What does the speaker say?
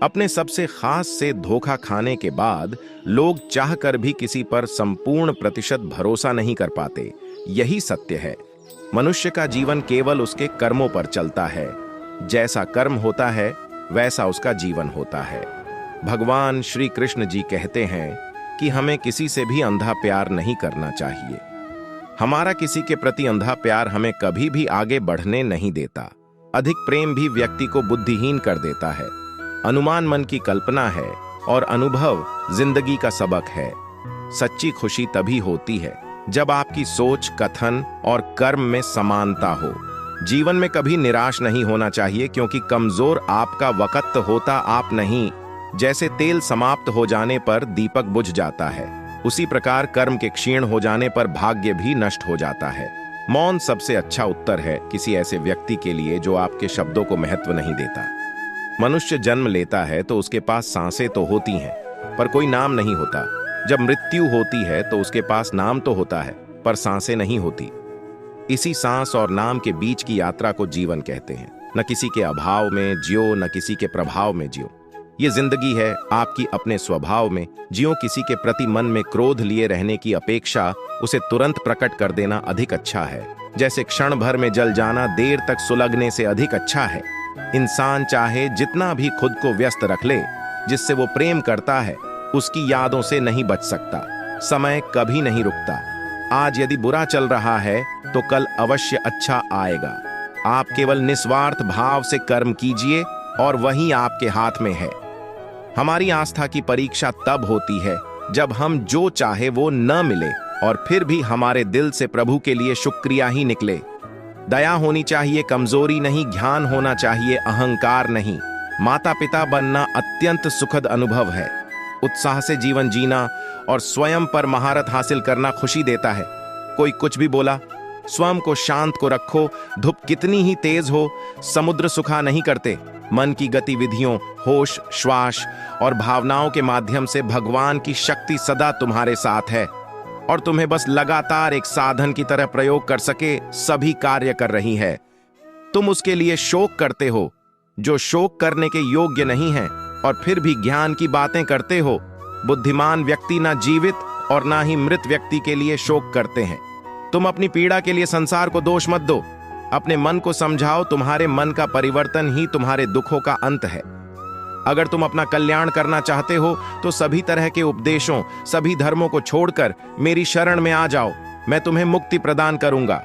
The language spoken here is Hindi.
अपने सबसे खास से धोखा खाने के बाद लोग चाहकर भी किसी पर संपूर्ण प्रतिशत भरोसा नहीं कर पाते। यही सत्य है। मनुष्य का जीवन केवल उसके कर्मों पर चलता है। जैसा कर्म होता है वैसा उसका जीवन होता है। भगवान श्री कृष्ण जी कहते हैं कि हमें किसी से भी अंधा प्यार नहीं करना चाहिए। हमारा किसी के प्रति अंधा प्यार हमें कभी भी आगे बढ़ने नहीं देता। अधिक प्रेम भी व्यक्ति को बुद्धिहीन कर देता है। अनुमान मन की कल्पना है और अनुभव जिंदगी का सबक है। सच्ची खुशी तभी होती है जब आपकी सोच, कथन और कर्म में समानता हो। जीवन में कभी निराश नहीं होना चाहिए, क्योंकि कमजोर आपका वक्त होता आप नहीं। जैसे तेल समाप्त हो जाने पर दीपक बुझ जाता है, उसी प्रकार कर्म के क्षीण हो जाने पर भाग्य भी नष्ट हो जाता है। मौन सबसे अच्छा उत्तर है किसी ऐसे व्यक्ति के लिए जो आपके शब्दों को महत्व नहीं देता। मनुष्य जन्म लेता है तो उसके पास सांसें तो होती हैं, पर कोई नाम नहीं होता। जब मृत्यु होती है तो उसके पास नाम तो होता है, पर सांसें नहीं होती। इसी सांस और नाम के बीच की यात्रा को जीवन कहते हैं। न किसी के अभाव में जियो, न किसी के प्रभाव में जियो। ये जिंदगी है आपकी अपने स्वभाव में जियो। किसी के प्रति मन में क्रोध लिए रहने की अपेक्षा उसे तुरंत प्रकट कर देना अधिक अच्छा है। जैसे क्षण भर में जल जाना देर तक सुलगने से अधिक अच्छा है। इंसान चाहे जितना भी खुद को व्यस्त रख ले, जिससे वो प्रेम करता है उसकी यादों से नहीं बच सकता। समय कभी नहीं रुकता। आज यदि बुरा चल रहा है तो कल अवश्य अच्छा आएगा। आप केवल निस्वार्थ भाव से कर्म कीजिए और वही आपके हाथ में है। हमारी आस्था की परीक्षा तब होती है जब हम जो चाहे वो न मिले और फिर भी हमारे दिल से प्रभु के लिए शुक्रिया ही निकले। दया होनी चाहिए, कमजोरी नहीं। ज्ञान होना चाहिए, अहंकार नहीं। माता पिता बनना अत्यंत सुखद अनुभव है। उत्साह से जीवन जीना और स्वयं पर महारत हासिल करना खुशी देता है। कोई कुछ भी बोला, स्वयं को शांत को रखो। धूप कितनी ही तेज हो, समुद्र सुखा नहीं करते। मन की गतिविधियों, होश, श्वास और भावनाओं के माध्यम से भगवान की शक्ति सदा तुम्हारे साथ है और तुम्हें बस लगातार एक साधन की तरह प्रयोग कर सके सभी कार्य कर रही है। तुम उसके लिए शोक करते हो जो शोक करने के योग्य नहीं है, और फिर भी ज्ञान की बातें करते हो। बुद्धिमान व्यक्ति ना जीवित और ना ही मृत व्यक्ति के लिए शोक करते हैं। तुम अपनी पीड़ा के लिए संसार को दोष मत दो। अपने मन को समझाओ, तुम्हारे मन का परिवर्तन ही तुम्हारे दुखों का अंत है। अगर तुम अपना कल्याण करना चाहते हो तो सभी तरह के उपदेशों, सभी धर्मों को छोड़कर मेरी शरण में आ जाओ। मैं तुम्हें मुक्ति प्रदान करूंगा।